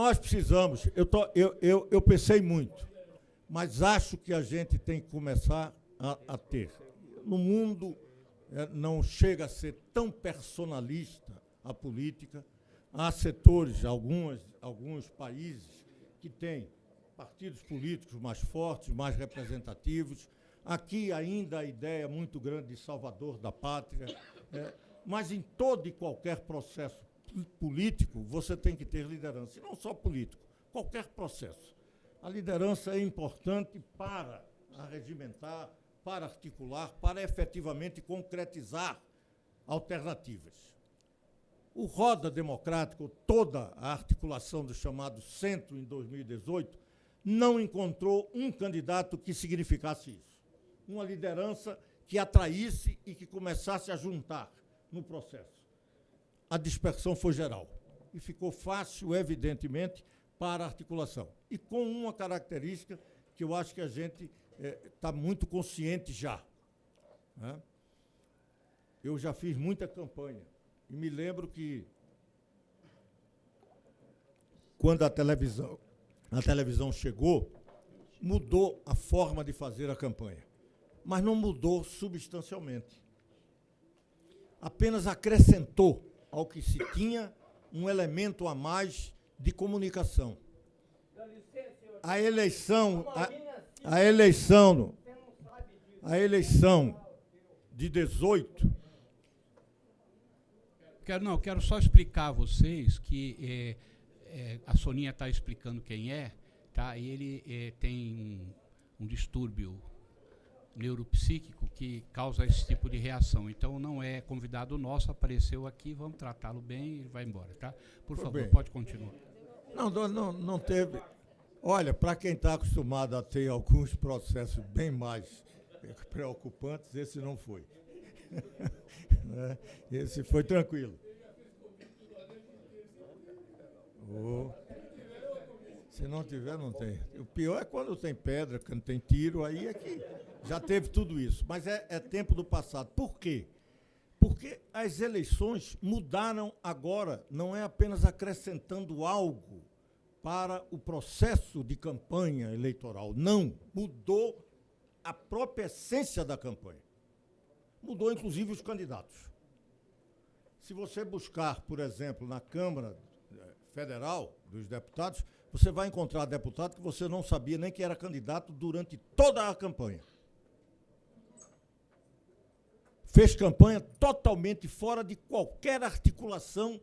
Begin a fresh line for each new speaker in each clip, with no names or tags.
nós precisamos, eu pensei muito, mas acho que a gente tem que começar a ter. No mundo, não chega a ser tão personalista a política. Há setores, alguns países, que têm partidos políticos mais fortes, mais representativos. Aqui ainda a ideia muito grande de salvador da pátria, mas em todo e qualquer processo político você tem que ter liderança, e não só político, qualquer processo. A liderança é importante para arregimentar, para articular, para efetivamente concretizar alternativas. O Roda Democrático, toda a articulação do chamado Centro em 2018, não encontrou um candidato que significasse isso. Uma liderança que atraísse e que começasse a juntar no processo. A dispersão foi geral e ficou fácil, evidentemente, para a articulação. E com uma característica que eu acho que a gente está muito consciente já. Né? Eu já fiz muita campanha e me lembro que, quando a televisão chegou, mudou a forma de fazer a campanha, mas não mudou substancialmente. Apenas acrescentou ao que se tinha um elemento a mais de comunicação. A eleição de 18.
Quero só explicar a vocês que a Soninha está explicando quem é, tá? E ele tem um distúrbio neuropsíquico que causa esse tipo de reação. Então, não é convidado nosso, apareceu aqui, vamos tratá-lo bem e vai embora, tá? Por favor, bem. Pode continuar.
Não teve... Olha, para quem está acostumado a ter alguns processos bem mais preocupantes, esse não foi. Esse foi tranquilo. Se não tiver, não tem. O pior é quando tem pedra, quando tem tiro, aí é que já teve tudo isso. Mas é tempo do passado. Por quê? Porque as eleições mudaram agora, não é apenas acrescentando algo para o processo de campanha eleitoral. Não, mudou a própria essência da campanha. Mudou, inclusive, os candidatos. Se você buscar, por exemplo, na Câmara Federal dos Deputados, você vai encontrar deputado que você não sabia nem que era candidato durante toda a campanha. Fez campanha totalmente fora de qualquer articulação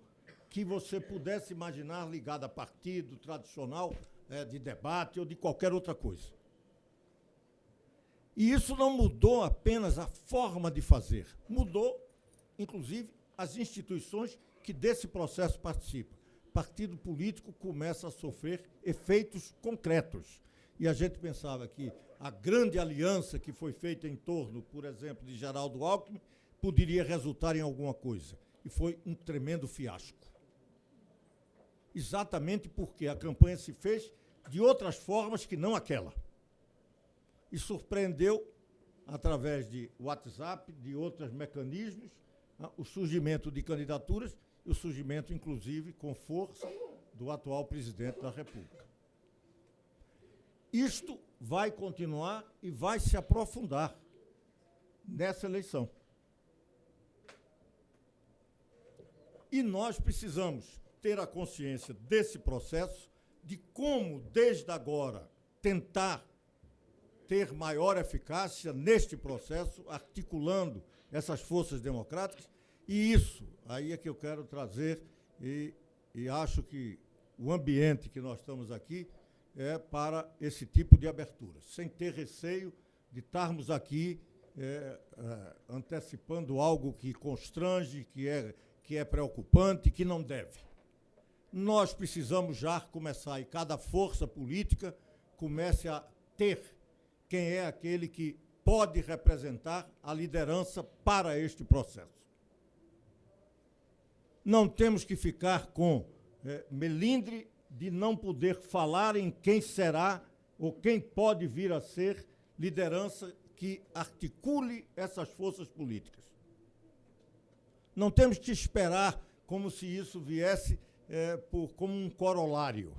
que você pudesse imaginar ligada a partido tradicional, de debate ou de qualquer outra coisa. E isso não mudou apenas a forma de fazer, mudou, inclusive, as instituições que desse processo participam. Partido político começa a sofrer efeitos concretos. E a gente pensava que a grande aliança que foi feita em torno, por exemplo, de Geraldo Alckmin, poderia resultar em alguma coisa. E foi um tremendo fiasco. Exatamente porque a campanha se fez de outras formas que não aquela. E surpreendeu, através de WhatsApp, de outros mecanismos, o surgimento de candidaturas e o surgimento, inclusive, com força, do atual presidente da República. Isto vai continuar e vai se aprofundar nessa eleição. E nós precisamos ter a consciência desse processo, de como, desde agora, tentar ter maior eficácia neste processo, articulando essas forças democráticas, e isso, aí é que eu quero trazer, e acho que o ambiente que nós estamos aqui é para esse tipo de abertura, sem ter receio de estarmos aqui antecipando algo que constrange, que é preocupante, que não deve. Nós precisamos já começar, e cada força política comece a ter quem é aquele que pode representar a liderança para este processo. Não temos que ficar com melindre de não poder falar em quem será ou quem pode vir a ser liderança que articule essas forças políticas. Não temos que esperar como se isso viesse como um corolário.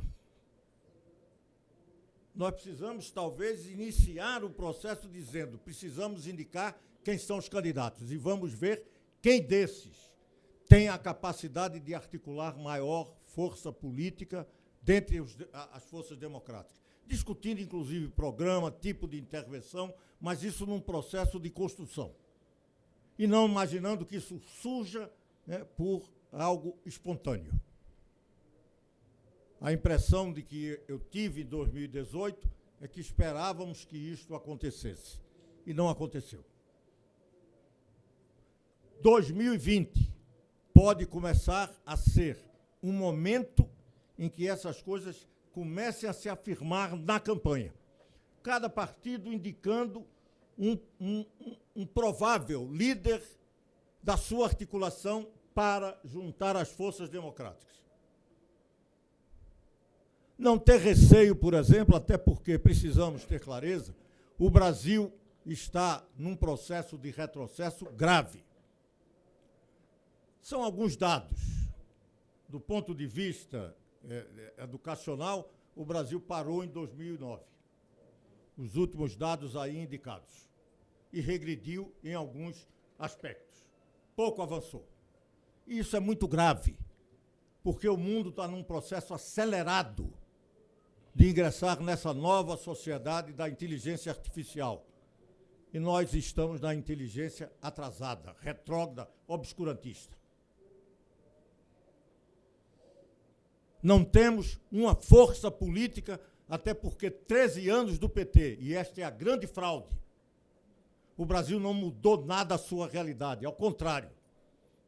Nós precisamos, talvez, iniciar o processo dizendo: precisamos indicar quem são os candidatos e vamos ver quem desses tem a capacidade de articular maior força política dentre as forças democráticas. Discutindo, inclusive, programa, tipo de intervenção, mas isso num processo de construção. E não imaginando que isso surja, né, por algo espontâneo. A impressão de que eu tive em 2018 é que esperávamos que isto acontecesse. E não aconteceu. 2020 pode começar a ser um momento em que essas coisas comecem a se afirmar na campanha. Cada partido indicando um provável líder da sua articulação para juntar as forças democráticas. Não ter receio, por exemplo, até porque precisamos ter clareza, o Brasil está num processo de retrocesso grave. São alguns dados. Do ponto de vista educacional, o Brasil parou em 2009. Os últimos dados aí indicados. E regrediu em alguns aspectos. Pouco avançou. E isso é muito grave, porque o mundo está num processo acelerado de ingressar nessa nova sociedade da inteligência artificial. E nós estamos na inteligência atrasada, retrógrada, obscurantista. Não temos uma força política, até porque 13 anos do PT, e esta é a grande fraude, o Brasil não mudou nada a sua realidade, ao contrário.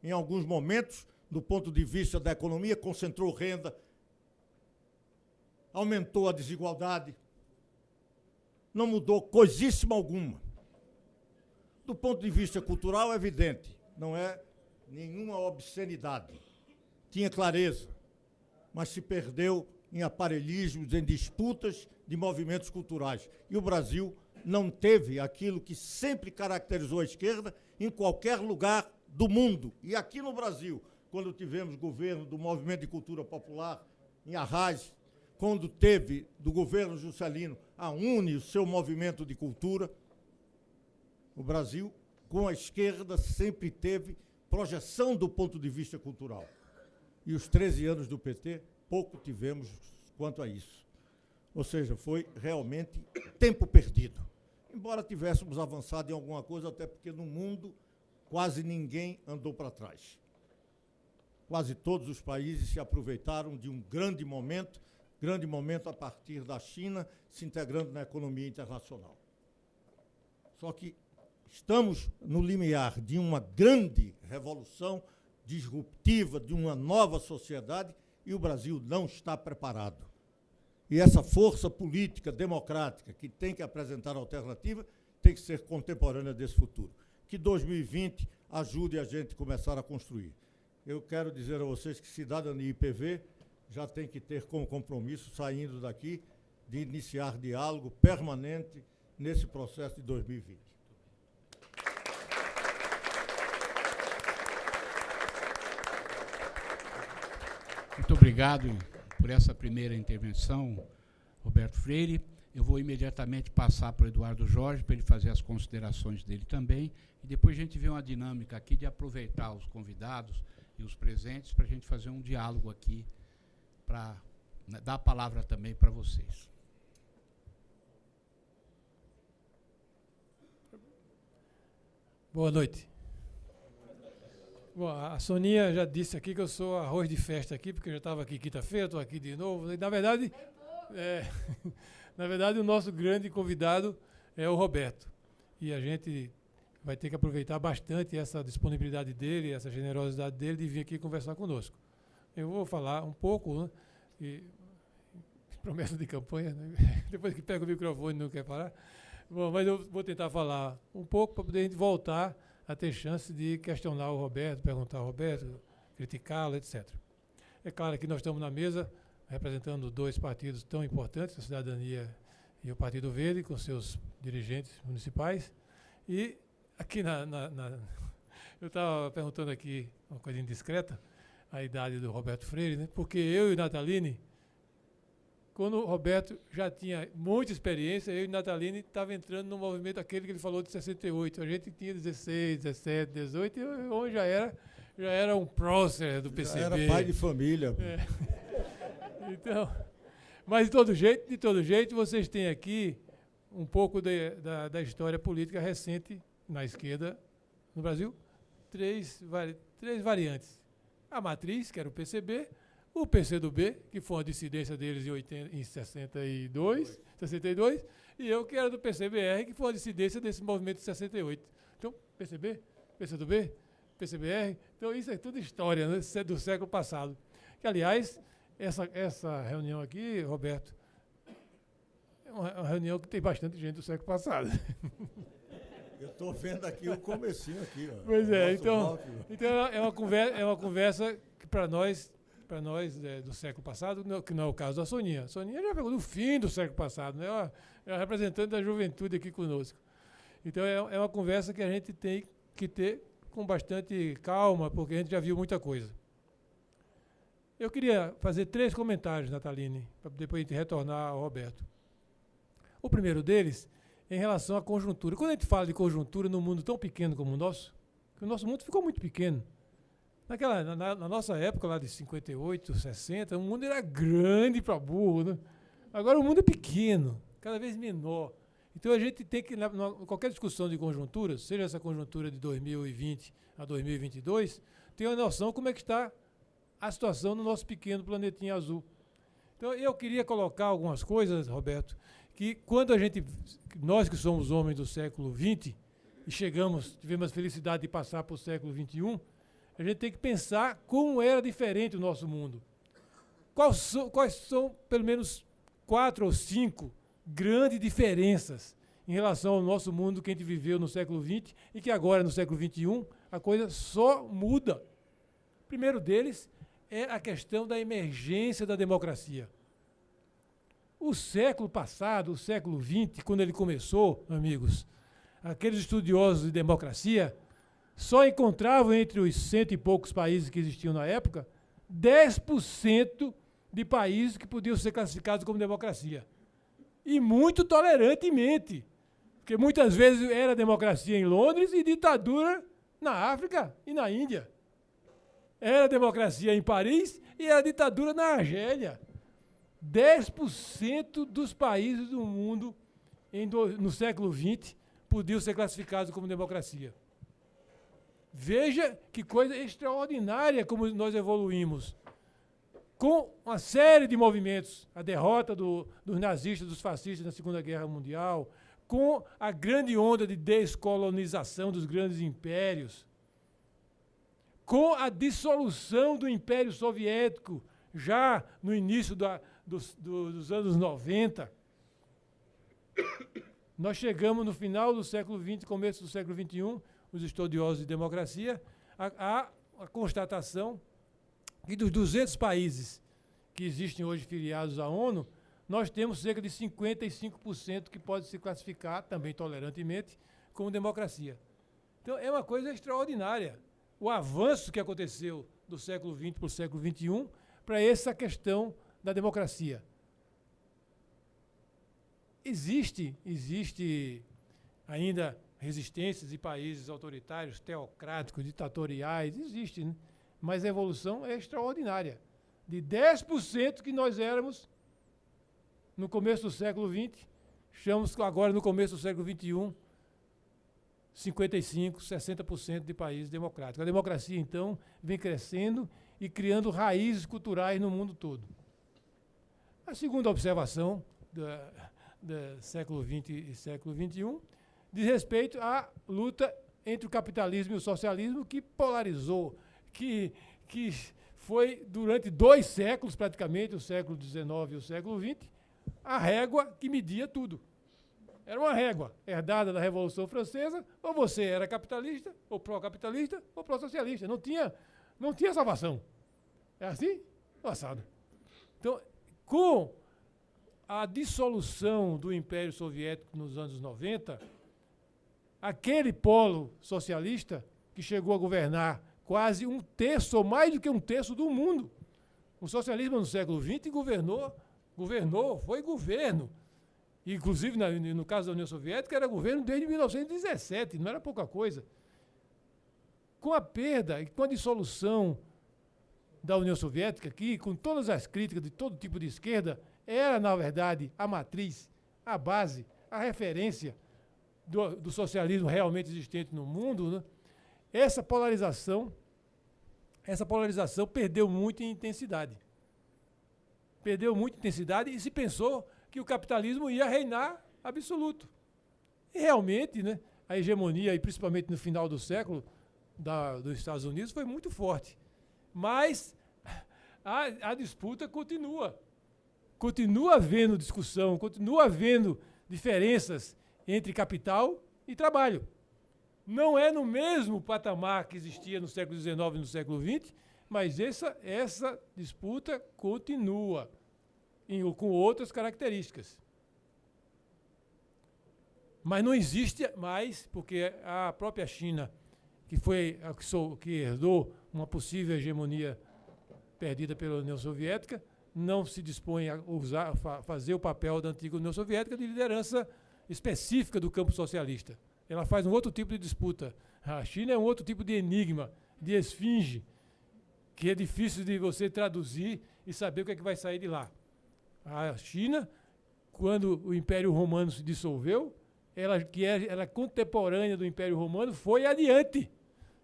Em alguns momentos, do ponto de vista da economia, concentrou renda, aumentou a desigualdade, não mudou coisíssima alguma. Do ponto de vista cultural, é evidente, não é nenhuma obscenidade. Tinha clareza, mas se perdeu em aparelhismos, em disputas de movimentos culturais. E o Brasil não teve aquilo que sempre caracterizou a esquerda em qualquer lugar do mundo. E aqui no Brasil, quando tivemos governo do Movimento de Cultura Popular em Arraiz, quando teve do governo Juscelino a UNE, o seu movimento de cultura, o Brasil, com a esquerda, sempre teve projeção do ponto de vista cultural. E os 13 anos do PT, pouco tivemos quanto a isso. Ou seja, foi realmente tempo perdido. Embora tivéssemos avançado em alguma coisa, até porque no mundo quase ninguém andou para trás. Quase todos os países se aproveitaram de um grande momento a partir da China se integrando na economia internacional. Só que estamos no limiar de uma grande revolução disruptiva, de uma nova sociedade, e o Brasil não está preparado. E essa força política democrática que tem que apresentar alternativa tem que ser contemporânea desse futuro. Que 2020 ajude a gente a começar a construir. Eu quero dizer a vocês que Cidadania e IPV já tem que ter como compromisso, saindo daqui, de iniciar diálogo permanente nesse processo de 2020.
Muito obrigado por essa primeira intervenção, Roberto Freire. Eu vou imediatamente passar para o Eduardo Jorge, para ele fazer as considerações dele também, e depois a gente vê uma dinâmica aqui de aproveitar os convidados e os presentes para a gente fazer um diálogo aqui, para dar a palavra também para vocês.
Boa noite. Bom, a Soninha já disse aqui que eu sou arroz de festa aqui, porque eu já estava aqui quinta-feira, estou aqui de novo. E, na verdade, o nosso grande convidado é o Roberto. E a gente vai ter que aproveitar bastante essa disponibilidade dele, essa generosidade dele de vir aqui conversar conosco. Eu vou falar um pouco, né, e promessa de campanha, né? Depois que pega o microfone não quer parar. Bom, mas eu vou tentar falar um pouco para poder a gente voltar a ter chance de questionar o Roberto, perguntar ao Roberto, criticá-lo, etc. É claro que nós estamos na mesa representando dois partidos tão importantes, a Cidadania e o Partido Verde, com seus dirigentes municipais. E aqui eu estava perguntando aqui uma coisa indiscreta a idade do Roberto Freire, né? Porque eu e o Nataline, quando o Roberto já tinha muita experiência, eu e o Nataline estava entrando no movimento aquele que ele falou de 68. A gente tinha 16, 17, 18, e o homem já era um prócer do PCB.
Já era pai de família.
É. Então, mas de todo jeito, vocês têm aqui um pouco da história política recente na esquerda no Brasil. Três variantes. A matriz, que era o PCB, o PCdoB, que foi uma dissidência deles em 62, e eu, que era do PCBR, que foi uma dissidência desse movimento de 68. Então, PCB, PCdoB, PCBR, então isso é tudo história, né, do século passado. Que, aliás, essa reunião aqui, Roberto, é uma reunião que tem bastante gente do século passado.
Eu estou vendo aqui o comecinho aqui. Ó,
pois é, então é uma conversa que para nós do século passado, que não é o caso da Soninha. A Soninha já pegou no fim do século passado, né? Ela é a representante da juventude aqui conosco. Então é uma conversa que a gente tem que ter com bastante calma, porque a gente já viu muita coisa. Eu queria fazer 3 comentários, Nataline, para depois a gente retornar ao Roberto. O primeiro deles é em relação à conjuntura. Quando a gente fala de conjuntura num mundo tão pequeno como o nosso, que o nosso mundo ficou muito pequeno. Na nossa época, lá de 58, 60, o mundo era grande para burro, né? Agora o mundo é pequeno, cada vez menor. Então a gente tem que, qualquer discussão de conjuntura, seja essa conjuntura de 2020 a 2022, ter uma noção como é que está a situação no nosso pequeno planetinha azul. Então eu queria colocar algumas coisas, Roberto, que quando nós que somos homens do século XX e tivemos a felicidade de passar para o século XXI, a gente tem que pensar como era diferente o nosso mundo. Quais são, pelo menos, 4 ou 5 grandes diferenças em relação ao nosso mundo que a gente viveu no século XX e que agora, no século XXI, a coisa só muda. O primeiro deles é a questão da emergência da democracia. O século passado, o século XX, quando ele começou, amigos, aqueles estudiosos de democracia só encontravam entre os 100 e poucos países que existiam na época 10% de países que podiam ser classificados como democracia. E muito tolerantemente, porque muitas vezes era democracia em Londres e ditadura na África e na Índia. Era democracia em Paris e era ditadura na Argélia. 10% dos países do mundo no século XX podiam ser classificados como democracia. Veja que coisa extraordinária como nós evoluímos. Com uma série de movimentos, a derrota dos nazistas, dos fascistas na Segunda Guerra Mundial, com a grande onda de descolonização dos grandes impérios, com a dissolução do Império Soviético, já no início dos anos 90, nós chegamos no final do século XX, começo do século XXI, os estudiosos de democracia, a constatação que dos 200 países que existem hoje filiados à ONU, nós temos cerca de 55% que pode se classificar, também tolerantemente, como democracia. Então, é uma coisa extraordinária o avanço que aconteceu do século XX para o século XXI para essa questão da democracia. Existe ainda resistências de países autoritários, teocráticos, ditatoriais, existe, né? Mas a evolução é extraordinária. De 10% que nós éramos no começo do século XX, estamos agora no começo do século XXI, 55%, 60% de países democráticos. A democracia, então, vem crescendo e criando raízes culturais no mundo todo. A segunda observação do século XX e século XXI diz respeito à luta entre o capitalismo e o socialismo, que polarizou, que foi durante 2 séculos, praticamente, o século XIX e o século XX, a régua que media tudo. Era uma régua herdada da Revolução Francesa, ou você era capitalista, ou pró-capitalista, ou pró-socialista. Não tinha salvação. É assim? Passado. Então, com a dissolução do Império Soviético nos anos 90, aquele polo socialista que chegou a governar quase 1/3 ou mais do que 1/3 do mundo. O socialismo no século XX foi governo. Inclusive, no caso da União Soviética, era governo desde 1917, não era pouca coisa. Com a perda e com a dissolução da União Soviética, que, com todas as críticas de todo tipo de esquerda, era, na verdade, a matriz, a base, a referência do socialismo realmente existente no mundo, né? Essa polarização perdeu muito em intensidade. Perdeu muita intensidade e se pensou que o capitalismo ia reinar absoluto. E realmente, né, a hegemonia, e principalmente no final do século, dos Estados Unidos, foi muito forte. Mas a disputa continua. Continua havendo discussão, continua havendo diferenças entre capital e trabalho. Não é no mesmo patamar que existia no século XIX e no século XX, mas essa disputa continua com outras características. Mas não existe mais, porque a própria China, que herdou uma possível hegemonia perdida pela União Soviética, não se dispõe a fazer o papel da antiga União Soviética de liderança específica do campo socialista. Ela faz um outro tipo de disputa. A China é um outro tipo de enigma, de esfinge, que é difícil de você traduzir e saber o que é que vai sair de lá. A China, quando o Império Romano se dissolveu, ela é contemporânea do Império Romano, foi adiante,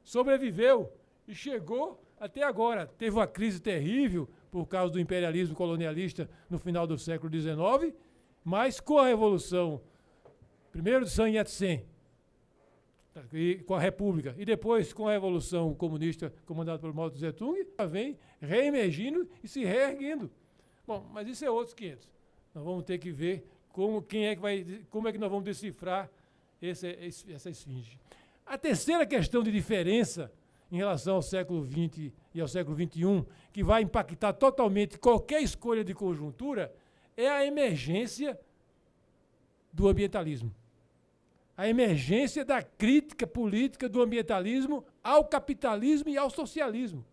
sobreviveu e chegou até agora. Teve uma crise terrível por causa do imperialismo colonialista no final do século XIX, mas com a Revolução, primeiro de Sun Yat-sen, com a República, e depois com a Revolução Comunista comandada por Mao Tse-tung, ela vem reemergindo e se reerguendo. Bom, mas isso é outros 500. Nós vamos ter que ver como é que nós vamos decifrar essa esfinge. A terceira questão de diferença em relação ao século XX e ao século XXI, que vai impactar totalmente qualquer escolha de conjuntura, é a emergência do ambientalismo. A emergência da crítica política do ambientalismo ao capitalismo e ao socialismo.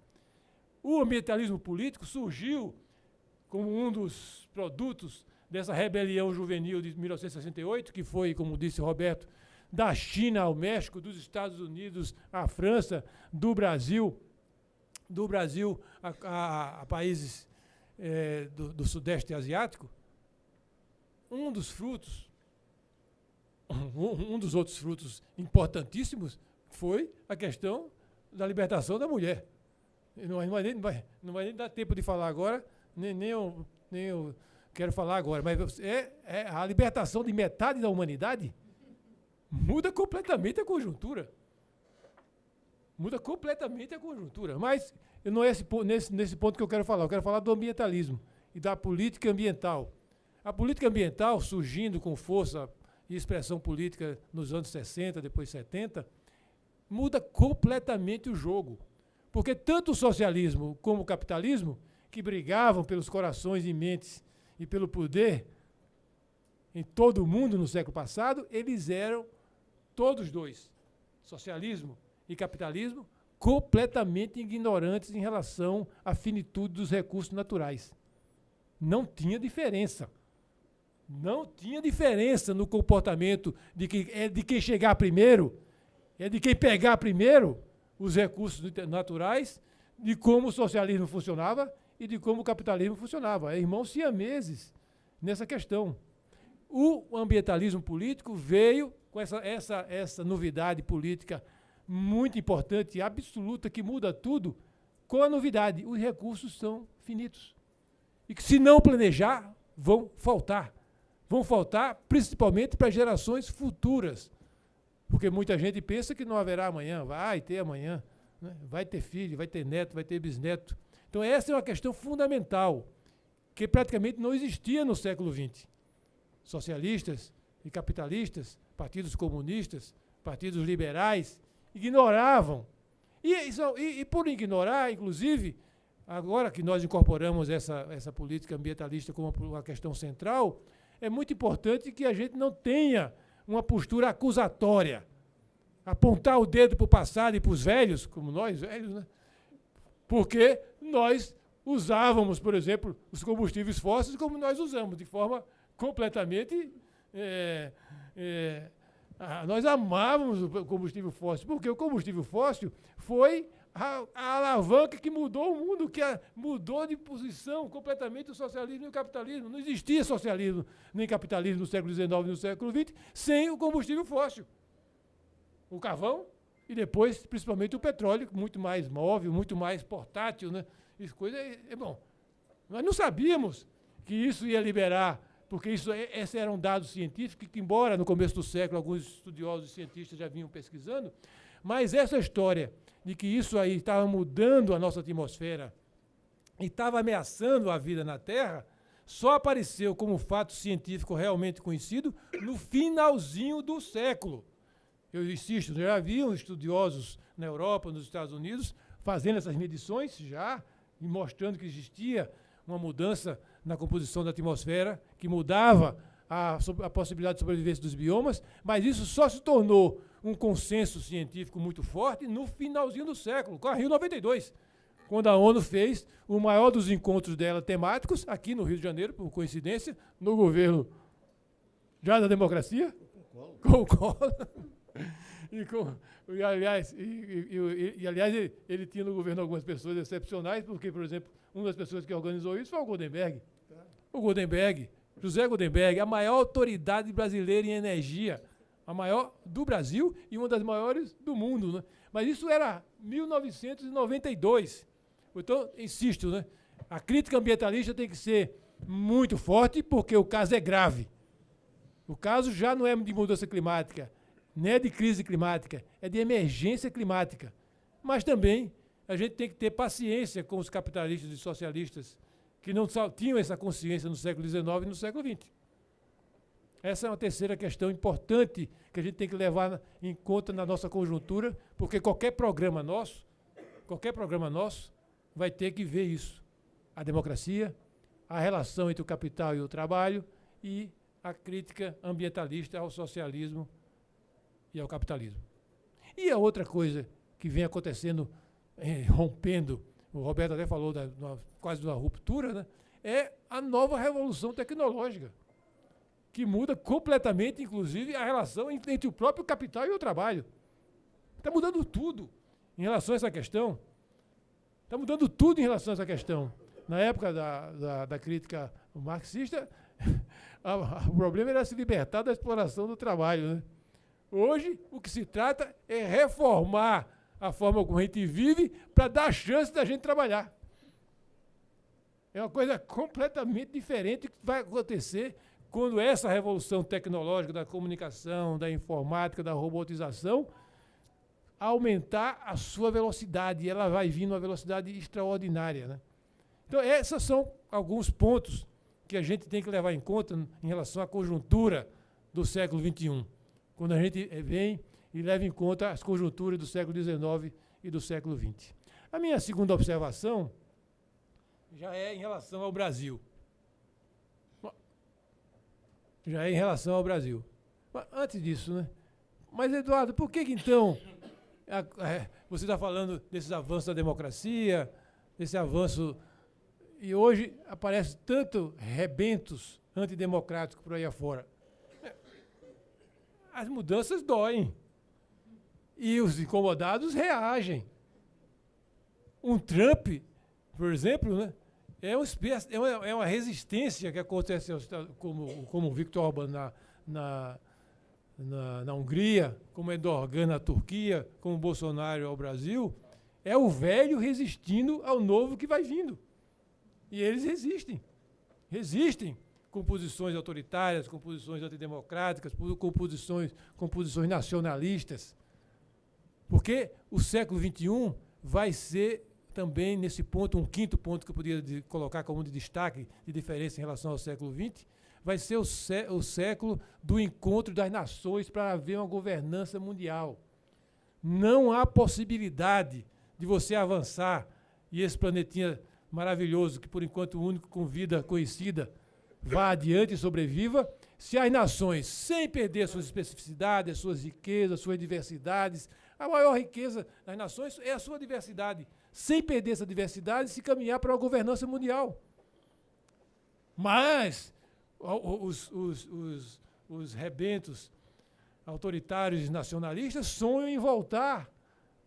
O ambientalismo político surgiu como um dos produtos dessa rebelião juvenil de 1968, que foi, como disse o Roberto, da China ao México, dos Estados Unidos à França, do Brasil a países do Sudeste Asiático. Um dos outros frutos importantíssimos foi a questão da libertação da mulher. Não vai nem dar tempo de falar agora, nem eu quero falar agora, mas a libertação de metade da humanidade muda completamente a conjuntura. Muda completamente a conjuntura. Mas não é nesse ponto que eu quero falar do ambientalismo e da política ambiental. A política ambiental, surgindo com força e expressão política nos anos 60, depois 70, muda completamente o jogo. Porque tanto o socialismo como o capitalismo, que brigavam pelos corações e mentes e pelo poder em todo o mundo no século passado, eles eram, todos dois, socialismo e capitalismo, completamente ignorantes em relação à finitude dos recursos naturais. Não tinha diferença. Não tinha diferença no comportamento de quem chegar primeiro, de quem pegar primeiro os recursos naturais, de como o socialismo funcionava e de como o capitalismo funcionava. É irmãos siameses nessa questão. O ambientalismo político veio com essa novidade política muito importante e absoluta, que muda tudo, com a novidade: os recursos são finitos. E que, se não planejar, vão faltar. Vão faltar principalmente para gerações futuras. Porque muita gente pensa que não haverá amanhã. Vai ter amanhã, né? Vai ter filho, vai ter neto, vai ter bisneto. Então essa é uma questão fundamental, que praticamente não existia no século XX. Socialistas e capitalistas, partidos comunistas, partidos liberais, ignoravam. E por ignorar, inclusive, agora que nós incorporamos essa política ambientalista como uma questão central, é muito importante que a gente não tenha uma postura acusatória. apontar o dedo para o passado e para os velhos, como nós velhos, né? Porque nós usávamos, por exemplo, os combustíveis fósseis como nós usamos, de forma completamente... nós amávamos o combustível fóssil, porque o combustível fóssil foi a alavanca que mudou o mundo, que mudou de posição completamente o socialismo e o capitalismo. Não existia socialismo nem capitalismo no século XIX e no século XX sem o combustível fóssil. O carvão e depois, principalmente, o petróleo, muito mais móvel, muito mais portátil, né? Isso coisa bom. Nós não sabíamos que isso ia liberar, porque esses eram dados científicos que, embora no começo do século alguns estudiosos e cientistas já vinham pesquisando, mas essa história de que isso aí estava mudando a nossa atmosfera e estava ameaçando a vida na Terra, só apareceu como fato científico realmente conhecido no finalzinho do século. Eu insisto, já haviam estudiosos na Europa, nos Estados Unidos, fazendo essas medições já, e mostrando que existia uma mudança na composição da atmosfera, que mudava a possibilidade de sobrevivência dos biomas, mas isso só se tornou um consenso científico muito forte no finalzinho do século, com a Rio 92, quando a ONU fez o maior dos encontros dela temáticos, aqui no Rio de Janeiro, por coincidência, no governo já da democracia, com o Collor. Aliás, ele tinha no governo algumas pessoas excepcionais, porque, por exemplo, uma das pessoas que organizou isso foi o Goldenberg. O Goldenberg, José Goldenberg, a maior autoridade brasileira em energia, a maior do Brasil e uma das maiores do mundo, né? Mas isso era 1992. Então, insisto, né? A crítica ambientalista tem que ser muito forte, porque o caso é grave. O caso já não é de mudança climática, nem é de crise climática, é de emergência climática. Mas também a gente tem que ter paciência com os capitalistas e socialistas que não tinham essa consciência no século XIX e no século XX. Essa é uma terceira questão importante que a gente tem que levar em conta na nossa conjuntura, porque qualquer programa nosso vai ter que ver isso. A democracia, a relação entre o capital e o trabalho e a crítica ambientalista ao socialismo e ao capitalismo. E a outra coisa que vem acontecendo, rompendo, o Roberto até falou quase de uma ruptura, né? É a nova revolução tecnológica, que muda completamente, inclusive, a relação entre o próprio capital e o trabalho. Está mudando tudo em relação a essa questão. Está mudando tudo em relação a essa questão. Na época da crítica marxista, o problema era se libertar da exploração do trabalho, né? Hoje, o que se trata é reformar a forma como a gente vive para dar chance da gente trabalhar. É uma coisa completamente diferente que vai acontecer quando essa revolução tecnológica da comunicação, da informática, da robotização, aumentar a sua velocidade. E ela vai vir numa velocidade extraordinária, né? Então, esses são alguns pontos que a gente tem que levar em conta em relação à conjuntura do século XXI, quando a gente vem e leva em conta as conjunturas do século XIX e do século XX. A minha segunda observação já é em relação ao Brasil. Mas, antes disso, né? Mas, Eduardo, por que então você está falando desses avanços da democracia, desse avanço, e hoje aparece tanto rebentos antidemocráticos por aí afora? As mudanças doem. E os incomodados reagem. Um Trump, por exemplo, né, é uma resistência que acontece, como o Viktor Orbán na Hungria, como Erdogan na Turquia, como Bolsonaro ao Brasil. É o velho resistindo ao novo que vai vindo. E eles resistem com posições autoritárias, com posições antidemocráticas, com posições nacionalistas. Porque o século XXI vai ser também, nesse ponto, um quinto ponto que eu poderia colocar como de destaque, de diferença em relação ao século XX, vai ser o século do encontro das nações para haver uma governança mundial. Não há possibilidade de você avançar e esse planetinha maravilhoso, que por enquanto o único com vida conhecida, vá adiante e sobreviva, se as nações, sem perder suas especificidades, suas riquezas, suas diversidades, a maior riqueza das nações é a sua diversidade, sem perder essa diversidade, se caminhar para uma governança mundial. Mas os rebentos autoritários e nacionalistas sonham em voltar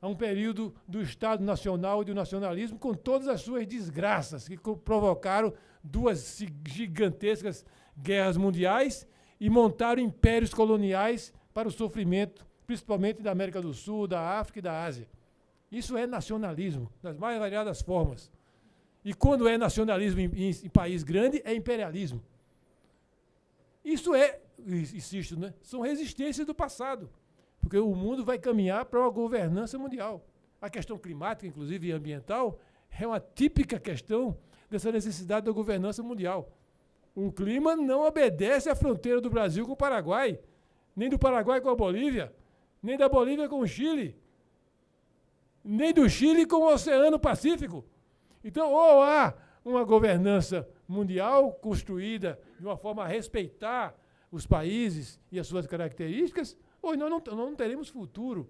a um período do Estado Nacional e do nacionalismo com todas as suas desgraças, que provocaram duas gigantescas guerras mundiais e montaram impérios coloniais para o sofrimento, principalmente da América do Sul, da África e da Ásia. Isso é nacionalismo, das mais variadas formas. E quando é nacionalismo em país grande, é imperialismo. Isso é, insisto, né, são resistências do passado, porque o mundo vai caminhar para uma governança mundial. A questão climática, inclusive, e ambiental, é uma típica questão dessa necessidade da governança mundial. O clima não obedece à fronteira do Brasil com o Paraguai, nem do Paraguai com a Bolívia, nem da Bolívia com o Chile, nem do Chile com o Oceano Pacífico. Então, ou há uma governança mundial construída de uma forma a respeitar os países e as suas características, ou nós não teremos futuro.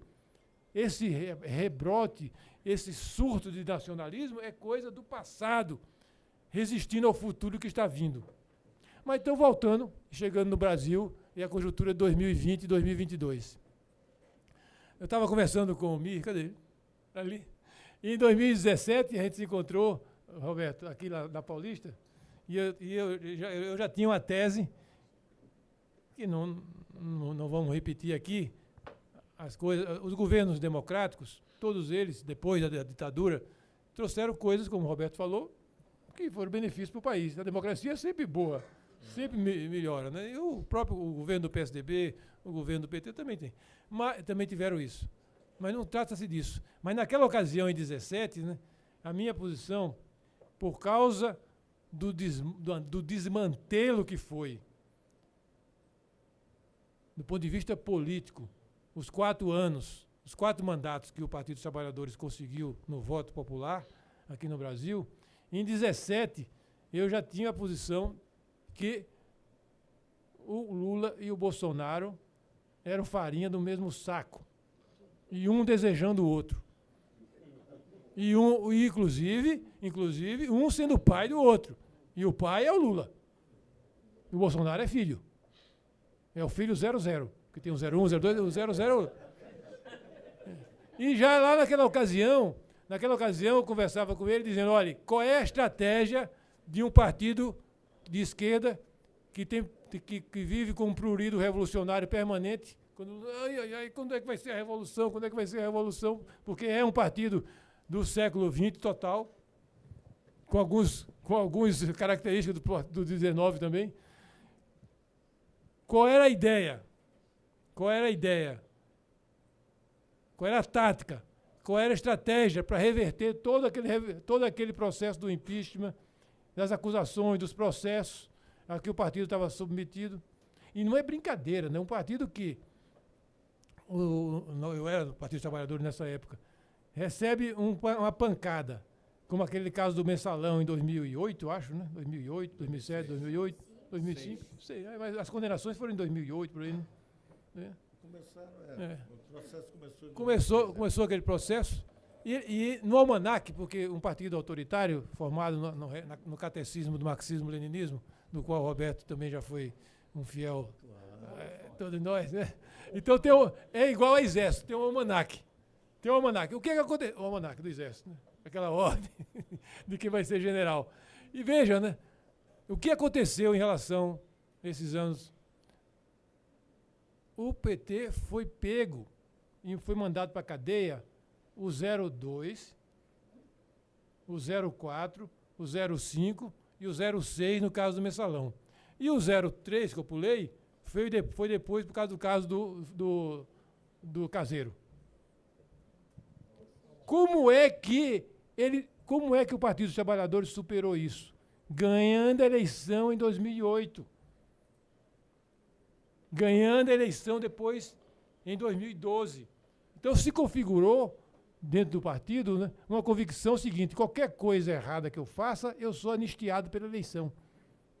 Esse rebrote, esse surto de nacionalismo é coisa do passado, resistindo ao futuro que está vindo. Mas então, voltando, chegando no Brasil, e a conjuntura de 2020 e 2022. Eu estava conversando com o Mir, cadê ele? Ali. E em 2017, a gente se encontrou, Roberto, aqui na Paulista, e eu já tinha uma tese, que não vamos repetir aqui, as coisas, os governos democráticos, todos eles, depois da ditadura, trouxeram coisas, como o Roberto falou, que foram benefícios para o país. A democracia é sempre boa, sempre melhora, né? E o governo do PSDB, o governo do PT também tem. Mas também tiveram isso. Mas não trata-se disso. Mas naquela ocasião, em 2017, né, a minha posição, por causa do desmantelo que foi, do ponto de vista político, os 4 mandatos que o Partido dos Trabalhadores conseguiu no voto popular aqui no Brasil, em 2017 eu já tinha a posição que o Lula e o Bolsonaro eram farinha do mesmo saco, e um desejando o outro. E inclusive, um sendo pai do outro. E o pai é o Lula. E o Bolsonaro é filho. É o filho 00, que tem o 01, 02, o 00. E já lá naquela ocasião eu conversava com ele dizendo, olha, qual é a estratégia de um partido de esquerda que vive com um prurido revolucionário permanente? Quando é que vai ser a revolução? Quando é que vai ser a revolução? Porque é um partido do século XX total, com algumas características do 19 também. Qual era a ideia? Qual era a ideia? Qual era a tática? Qual era a estratégia para reverter todo aquele processo do impeachment, das acusações, dos processos a que o partido estava submetido? E não é brincadeira, né? Um partido que eu era do Partido dos Trabalhadores nessa época, recebe uma pancada, como aquele caso do Mensalão em 2008, acho, né? 2008, 2007, 2008, 2005, não sei, mas as condenações foram em 2008, por aí, né? O processo começou aquele processo, e no almanaque, porque um partido autoritário formado no catecismo do marxismo-leninismo, do qual o Roberto também já foi um fiel, todos nós, né? Então é igual ao exército, tem um almanaque. Tem um almanaque. O que acontece? O almanaque do exército, né? Aquela ordem de quem vai ser general. E veja, né? O que aconteceu em relação a esses anos? O PT foi pego e foi mandado para a cadeia o 02, o 04, o 05 e o 06 no caso do Mensalão. E o 03, que eu pulei, foi depois por causa do caso do Caseiro. Como é que o Partido dos Trabalhadores superou isso? Ganhando a eleição em 2008. Ganhando a eleição depois em 2012. Então se configurou dentro do partido, né, uma convicção seguinte: qualquer coisa errada que eu faça, eu sou anistiado pela eleição.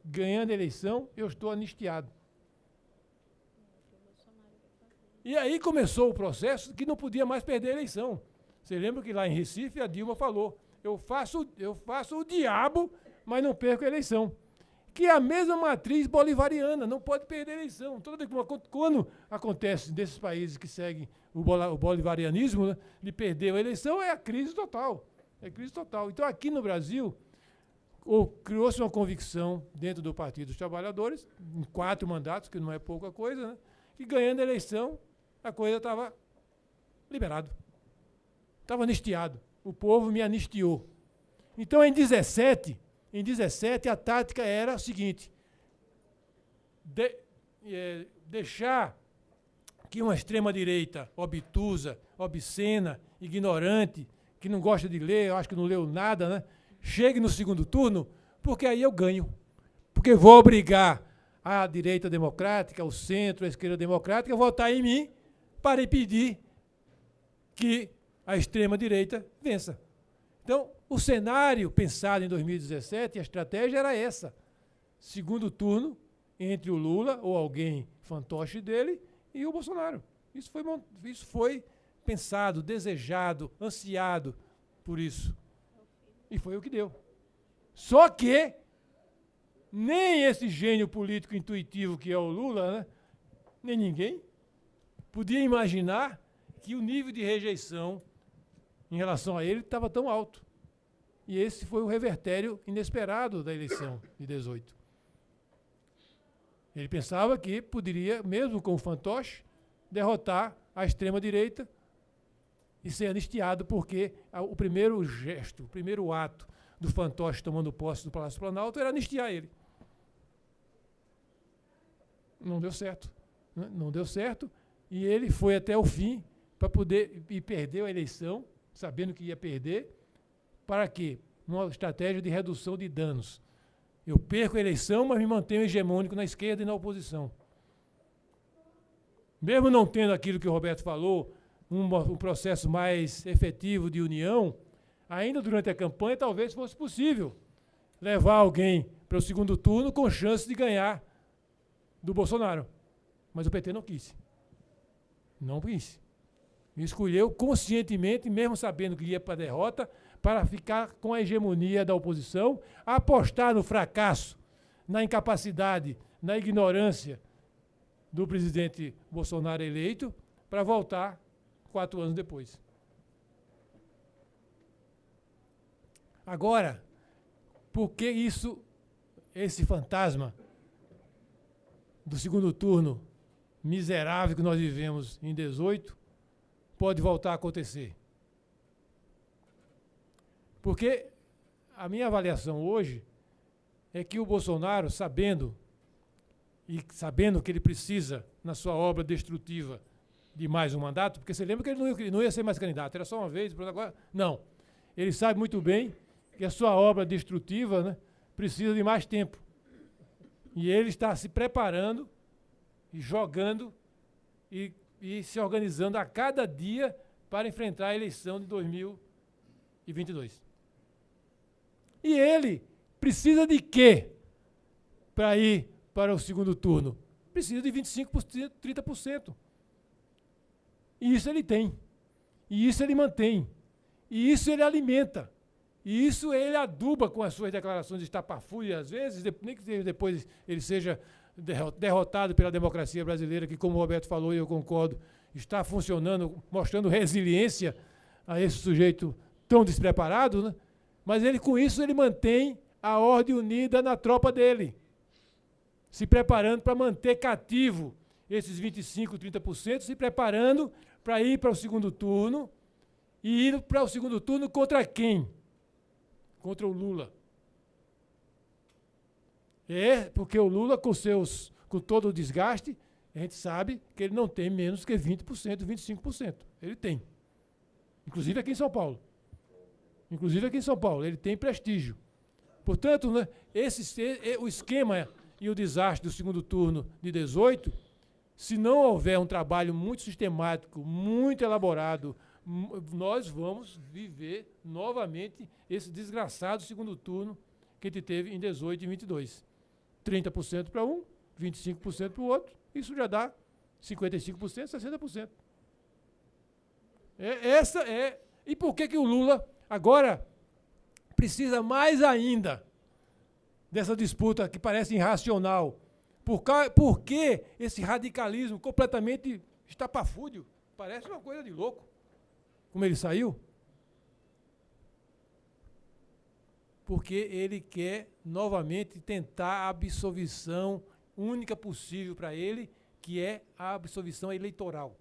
Ganhando a eleição, eu estou anistiado. E aí começou o processo que não podia mais perder a eleição. Você lembra que lá em Recife a Dilma falou, eu faço o diabo, mas não perco a eleição. Que é a mesma matriz bolivariana, não pode perder a eleição. Quando acontece desses países que seguem o bolivarianismo, né, de perder a eleição, é a crise total. É crise total. Então, aqui no Brasil, criou-se uma convicção dentro do Partido dos Trabalhadores, em 4 mandatos, que não é pouca coisa, né, que ganhando a eleição, a coisa estava liberada. Estava anistiado. O povo me anistiou. Então, em 17, a tática era a seguinte, deixar que uma extrema-direita obtusa, obscena, ignorante, que não gosta de ler, eu acho que não leu nada, né, chegue no segundo turno, porque aí eu ganho. Porque vou obrigar a direita democrática, o centro, a esquerda democrática a votar em mim para impedir que a extrema-direita vença. Então, o cenário pensado em 2017, a estratégia era essa. Segundo turno entre o Lula, ou alguém fantoche dele, e o Bolsonaro. Isso foi pensado, desejado, ansiado por isso. E foi o que deu. Só que nem esse gênio político intuitivo que é o Lula, né, nem ninguém, podia imaginar que o nível de rejeição em relação a ele estava tão alto. E esse foi o revertério inesperado da eleição de 18. Ele pensava que poderia, mesmo com o fantoche, derrotar a extrema-direita e ser anistiado, porque o primeiro gesto, o primeiro ato do fantoche tomando posse do Palácio Planalto era anistiar ele. Não deu certo. Não deu certo, e ele foi até o fim para poder, e perdeu a eleição, sabendo que ia perder. Para quê? Uma estratégia de redução de danos. Eu perco a eleição, mas me mantenho hegemônico na esquerda e na oposição. Mesmo não tendo aquilo que o Roberto falou, um processo mais efetivo de união, ainda durante a campanha talvez fosse possível levar alguém para o segundo turno com chance de ganhar do Bolsonaro. Mas o PT não quis. Não quis. E escolheu conscientemente, mesmo sabendo que ia para a derrota, para ficar com a hegemonia da oposição, apostar no fracasso, na incapacidade, na ignorância do presidente Bolsonaro eleito, para voltar 4 anos depois. Agora, por que esse fantasma do segundo turno miserável que nós vivemos em 18 pode voltar a acontecer? Porque a minha avaliação hoje é que o Bolsonaro, sabendo que ele precisa, na sua obra destrutiva, de mais um mandato, porque você lembra que ele não ia ser mais candidato, era só uma vez, agora não. Ele sabe muito bem que a sua obra destrutiva, né, precisa de mais tempo. E ele está se preparando e jogando e se organizando a cada dia para enfrentar a eleição de 2022. E ele precisa de quê para ir para o segundo turno? Precisa de 25%, 30%. E isso ele tem. E isso ele mantém. E isso ele alimenta. E isso ele aduba com as suas declarações estapafúrias, às vezes, nem que depois ele seja derrotado pela democracia brasileira, que, como o Roberto falou, e eu concordo, está funcionando, mostrando resiliência a esse sujeito tão despreparado, né? Mas ele, com isso, ele mantém a ordem unida na tropa dele, se preparando para manter cativo esses 25%, 30%, se preparando para ir para o segundo turno, e ir para o segundo turno contra quem? Contra o Lula. Porque o Lula, com todo o desgaste, a gente sabe que ele não tem menos que 20%, 25%. Ele tem. Inclusive aqui em São Paulo. Ele tem prestígio. Portanto, né, o esquema e o desastre do segundo turno de 18, se não houver um trabalho muito sistemático, muito elaborado, nós vamos viver novamente esse desgraçado segundo turno que a gente teve em 18 e 22. 30% para um, 25% para o outro, isso já dá 55%, 60%. Essa é... E por que o Lula agora precisa mais ainda dessa disputa que parece irracional? Por que esse radicalismo completamente estapafúrdio? Parece uma coisa de louco. Como ele saiu? Porque ele quer novamente tentar a absolvição única possível para ele, que é a absolvição eleitoral.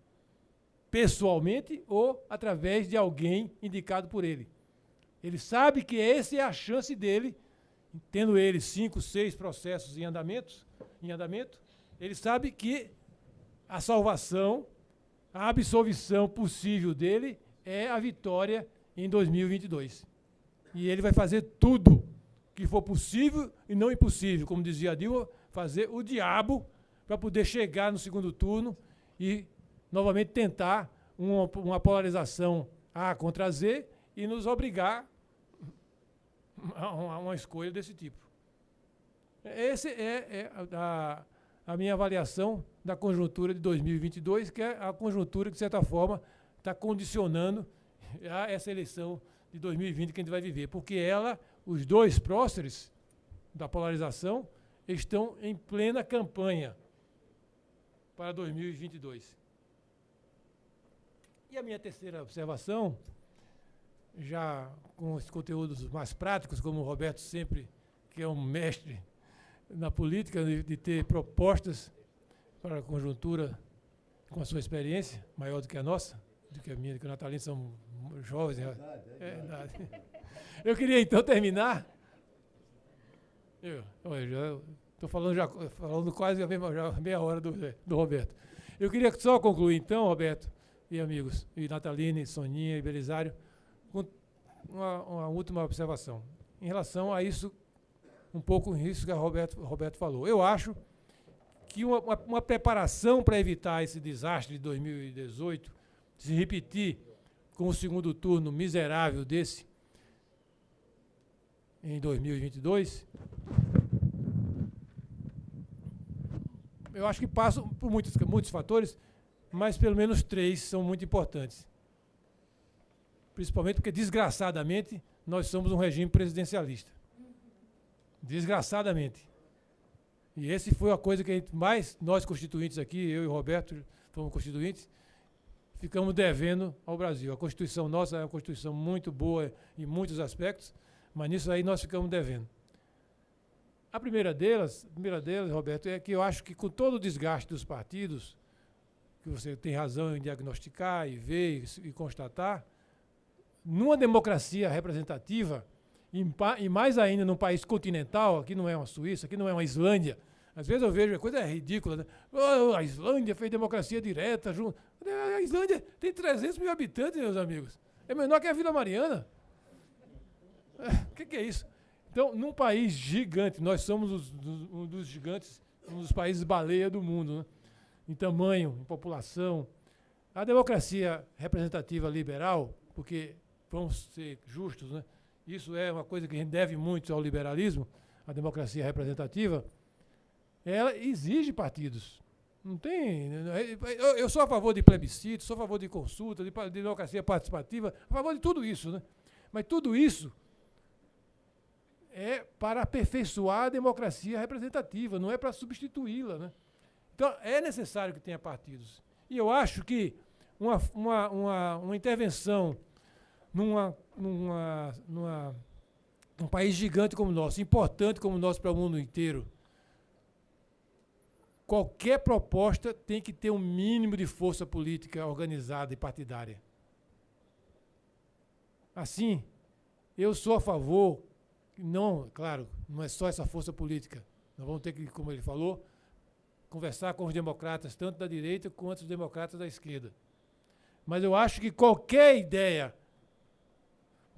Pessoalmente ou através de alguém indicado por ele. Ele sabe que essa é a chance dele, tendo ele 5, 6 processos em andamento, ele sabe que a salvação, a absolvição possível dele é a vitória em 2022. E ele vai fazer tudo que for possível e não impossível, como dizia a Dilma, fazer o diabo para poder chegar no segundo turno e novamente tentar uma polarização A contra Z e nos obrigar a uma escolha desse tipo. Essa é a minha avaliação da conjuntura de 2022, que é a conjuntura que, de certa forma, está condicionando a essa eleição de 2020 que a gente vai viver, porque os dois próceres da polarização estão em plena campanha para 2022. E a minha terceira observação, já com os conteúdos mais práticos, como o Roberto sempre, que é um mestre na política, de ter propostas para a conjuntura com a sua experiência, maior do que a nossa, do que a minha, do que a Natalina, são jovens. É verdade. Eu queria então terminar. Estou falando quase a meia hora do Roberto. Eu queria só concluir então, Roberto e amigos, e Natalina, e Soninha, e Belisário, com uma última observação. Em relação a isso, um pouco isso que o Roberto falou. Eu acho que uma preparação para evitar esse desastre de 2018 se repetir com o segundo turno miserável desse em 2022, eu acho que passa por muitos fatores, mas pelo menos 3 são muito importantes. Principalmente porque, desgraçadamente, nós somos um regime presidencialista. Desgraçadamente. E essa foi a coisa que a gente mais, nós constituintes aqui, eu e o Roberto, fomos constituintes, ficamos devendo ao Brasil. A Constituição nossa é uma Constituição muito boa em muitos aspectos, mas nisso aí nós ficamos devendo. A primeira delas, Roberto, é que eu acho que com todo o desgaste dos partidos, que você tem razão em diagnosticar e ver e constatar, numa democracia representativa, e mais ainda num país continental, aqui não é uma Suíça, aqui não é uma Islândia. Às vezes eu vejo, a coisa é ridícula, né? Oh, a Islândia fez democracia direta. A Islândia tem 300 mil habitantes, meus amigos. É menor que a Vila Mariana. O que é isso? Então, num país gigante, nós somos um dos gigantes, um dos países baleia do mundo, né? Em tamanho, em população. A democracia representativa liberal, porque vamos ser justos, né? Isso é uma coisa que a gente deve muito ao liberalismo, a democracia representativa, ela exige partidos. Não tem... Eu sou a favor de plebiscito, sou a favor de consulta, de democracia participativa, a favor de tudo isso, né? Mas tudo isso é para aperfeiçoar a democracia representativa, não é para substituí-la, né? Então, é necessário que tenha partidos. E eu acho que uma intervenção num país gigante como o nosso, importante como o nosso para o mundo inteiro, qualquer proposta tem que ter um mínimo de força política organizada e partidária. Assim, eu sou a favor, não, claro, não é só essa força política. Nós vamos ter que, como ele falou, conversar com os democratas, tanto da direita quanto os democratas da esquerda. Mas eu acho que qualquer ideia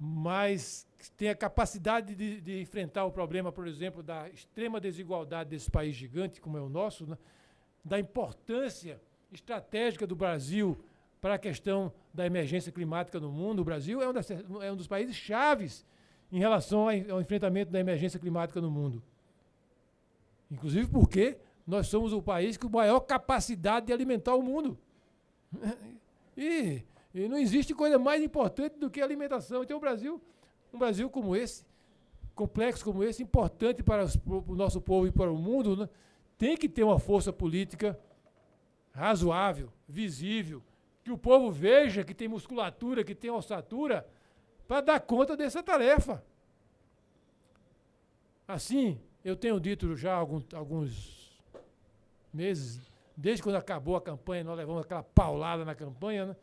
mas tem a capacidade de enfrentar o problema, por exemplo, da extrema desigualdade desse país gigante, como é o nosso, né? Da importância estratégica do Brasil para a questão da emergência climática no mundo. O Brasil é um dos países chaves em relação ao enfrentamento da emergência climática no mundo. Inclusive porque nós somos o país com maior capacidade de alimentar o mundo. E não existe coisa mais importante do que a alimentação. Então, um Brasil como esse, complexo como esse, importante para o nosso povo e para o mundo, né, tem que ter uma força política razoável, visível, que o povo veja que tem musculatura, que tem ossatura, para dar conta dessa tarefa. Assim, eu tenho dito já há alguns meses, desde quando acabou a campanha, nós levamos aquela paulada na campanha, né,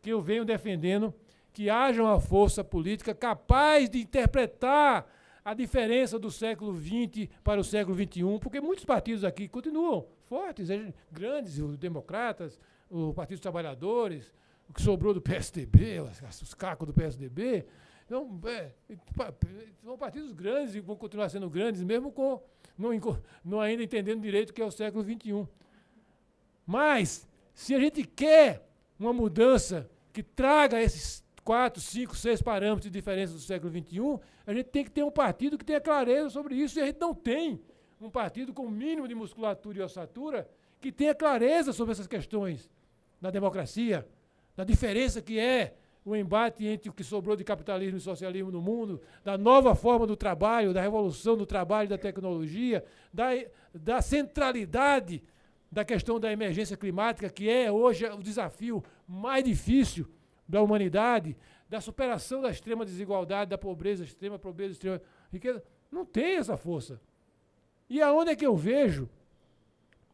que eu venho defendendo que haja uma força política capaz de interpretar a diferença do século XX para o século XXI, porque muitos partidos aqui continuam fortes, grandes, os democratas, o Partido dos Trabalhadores, o que sobrou do PSDB, os cacos do PSDB. Então, são partidos grandes e vão continuar sendo grandes, mesmo não ainda entendendo direito o que é o século XXI. Mas, se a gente quer uma mudança que traga esses 4, 5, 6 parâmetros de diferença do século XXI, a gente tem que ter um partido que tenha clareza sobre isso, e a gente não tem um partido com o mínimo de musculatura e ossatura que tenha clareza sobre essas questões da democracia, da diferença que é o embate entre o que sobrou de capitalismo e socialismo no mundo, da nova forma do trabalho, da revolução do trabalho e da tecnologia, da centralidade da questão da emergência climática, que é hoje o desafio mais difícil da humanidade, da superação da extrema desigualdade, da pobreza, extrema riqueza. Não tem essa força. E aonde é que eu vejo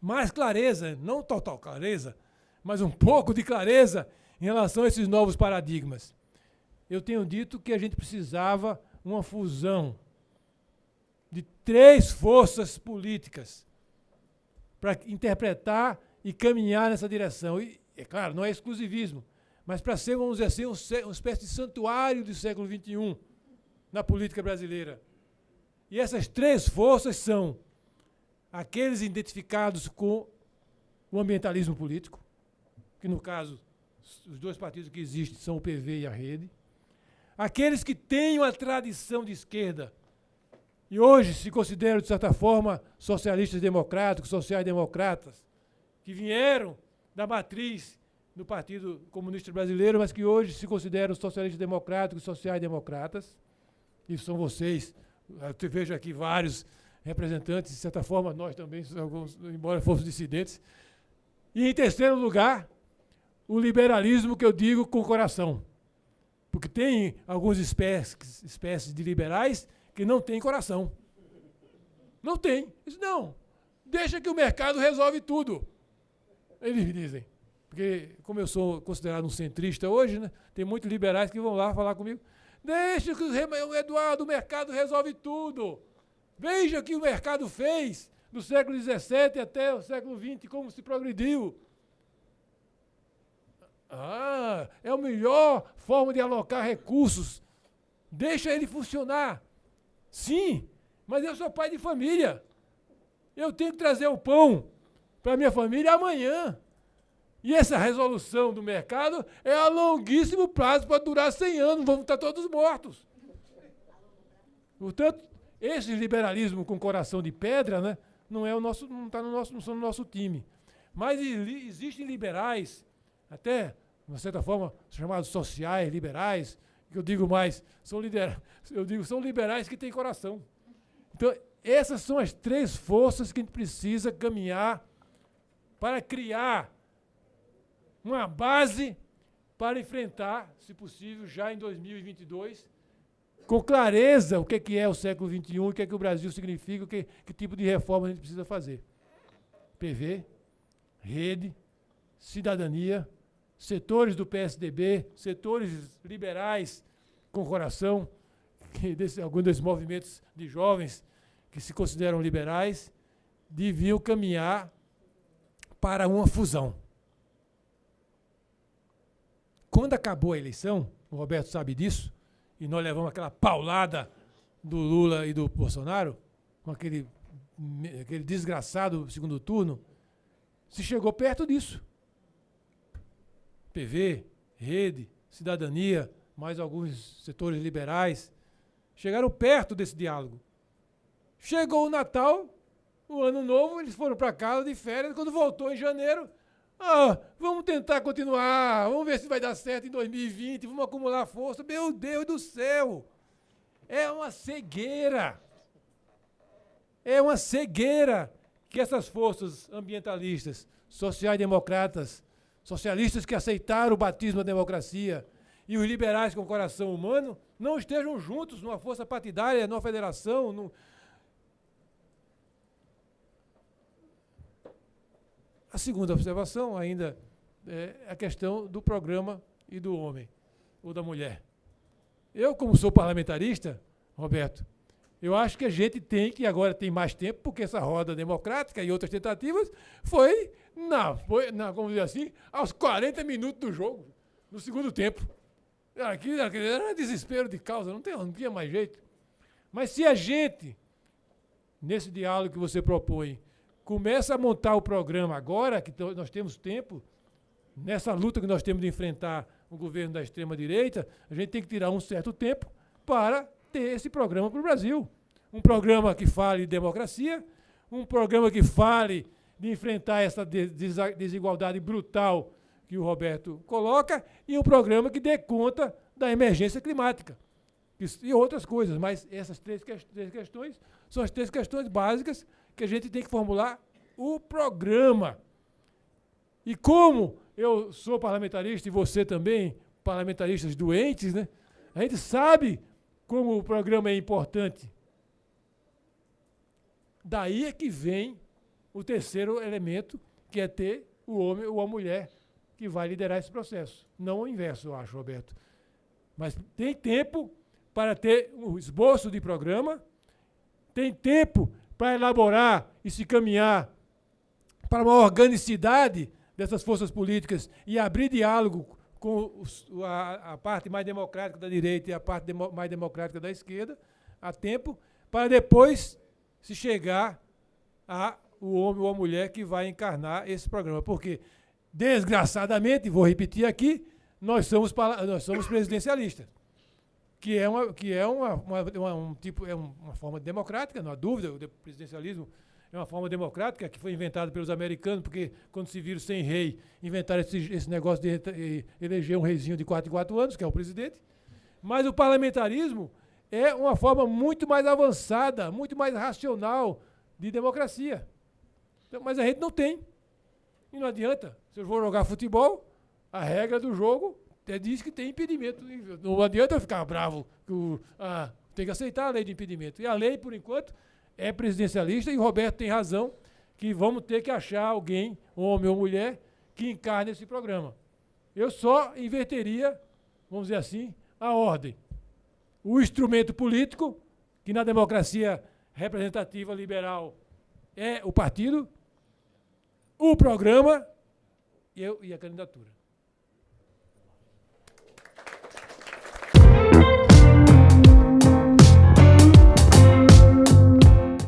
mais clareza, não total clareza, mas um pouco de clareza em relação a esses novos paradigmas? Eu tenho dito que a gente precisava uma fusão de 3 forças políticas para interpretar e caminhar nessa direção. E, é claro, não é exclusivismo, mas para ser, vamos dizer assim, uma espécie de santuário do século XXI na política brasileira. E essas 3 forças são aqueles identificados com o ambientalismo político, que no caso, os 2 partidos que existem são o PV e a Rede, aqueles que têm uma tradição de esquerda e hoje se consideram, de certa forma, socialistas democráticos, sociais-democratas, que vieram da matriz do Partido Comunista Brasileiro, mas que hoje se consideram socialistas democráticos, sociais-democratas, e são vocês. Eu vejo aqui vários representantes, de certa forma, nós também, alguns, embora fôssemos dissidentes. E, em terceiro lugar, o liberalismo, que eu digo com o coração. Porque tem algumas espécies de liberais que não têm coração. Não tem. Não, deixa que o mercado resolve tudo. Eles me dizem. Porque, como eu sou considerado um centrista hoje, né, tem muitos liberais que vão lá falar comigo. Deixa que o Eduardo, o mercado resolve tudo. Veja o que o mercado fez do século XVII até o século XX, como se progrediu. É a melhor forma de alocar recursos. Deixa ele funcionar. Sim, mas eu sou pai de família. Eu tenho que trazer o pão para a minha família amanhã. E essa resolução do mercado é a longuíssimo prazo, para durar 100 anos, vamos estar todos mortos. Portanto, esse liberalismo com coração de pedra, né, não está não são no nosso time. Mas existem liberais, até, de uma certa forma, chamados sociais, liberais, que eu digo mais, são liberais que têm coração. Então, essas são as 3 forças que a gente precisa caminhar para criar uma base para enfrentar, se possível, já em 2022, com clareza o que é o século XXI, o que é que o Brasil significa, que tipo de reforma a gente precisa fazer. PV, Rede, Cidadania, setores do PSDB, setores liberais com coração, alguns desses movimentos de jovens que se consideram liberais, deviam caminhar para uma fusão. Quando acabou a eleição, o Roberto sabe disso, e nós levamos aquela paulada do Lula e do Bolsonaro, com aquele desgraçado segundo turno, se chegou perto disso. PV, Rede, Cidadania, mais alguns setores liberais, chegaram perto desse diálogo. Chegou o Natal, o ano novo, eles foram para casa de férias, quando voltou em janeiro, vamos tentar continuar, vamos ver se vai dar certo em 2020, vamos acumular força. Meu Deus do céu! É uma cegueira. É uma cegueira que essas forças ambientalistas, sociais-democratas, socialistas que aceitaram o batismo da democracia e os liberais com coração humano não estejam juntos numa força partidária, numa federação. A segunda observação ainda é a questão do programa e do homem, ou da mulher. Eu, como sou parlamentarista, Roberto, eu acho que a gente tem que, agora tem mais tempo, porque essa roda democrática e outras tentativas foi como dizer assim, aos 40 minutos do jogo, no segundo tempo. Aqui era desespero de causa, não tinha mais jeito. Mas se a gente, nesse diálogo que você propõe, começa a montar o programa agora, que nós temos tempo, nessa luta que nós temos de enfrentar o governo da extrema-direita, a gente tem que tirar um certo tempo para ter esse programa para o Brasil. Um programa que fale de democracia, um programa que fale de enfrentar essa desigualdade brutal que o Roberto coloca, e um programa que dê conta da emergência climática e outras coisas. Mas essas três questões são as três questões básicas que a gente tem que formular o programa. E como eu sou parlamentarista, e você também, parlamentaristas doentes, né? A gente sabe como o programa é importante. Daí é que vem o terceiro elemento, que é ter o homem ou a mulher que vai liderar esse processo. Não o inverso, eu acho, Roberto. Mas tem tempo para ter um esboço de programa, tem tempo para elaborar e se caminhar para uma organicidade dessas forças políticas e abrir diálogo com a parte mais democrática da direita e a parte mais democrática da esquerda, há tempo, para depois se chegar ao homem ou a mulher que vai encarnar esse programa. Porque, desgraçadamente, vou repetir aqui, nós somos presidencialistas, que é uma forma democrática, não há dúvida. O presidencialismo é uma forma democrática que foi inventada pelos americanos, porque quando se viram sem rei, inventaram esse negócio de eleger um reizinho de 4 em 4 anos, que é o presidente. Mas o parlamentarismo é uma forma muito mais avançada, muito mais racional de democracia. Então, mas a gente não tem. E não adianta. Se eu vou jogar futebol, a regra do jogo diz que tem impedimento. Não adianta eu ficar bravo. Tem que aceitar a lei de impedimento. E a lei, por enquanto, é presidencialista, e o Roberto tem razão, que vamos ter que achar alguém, homem ou mulher, que encarne esse programa. Eu só inverteria, vamos dizer assim, a ordem. O instrumento político, que na democracia representativa liberal é o partido, o programa e a candidatura.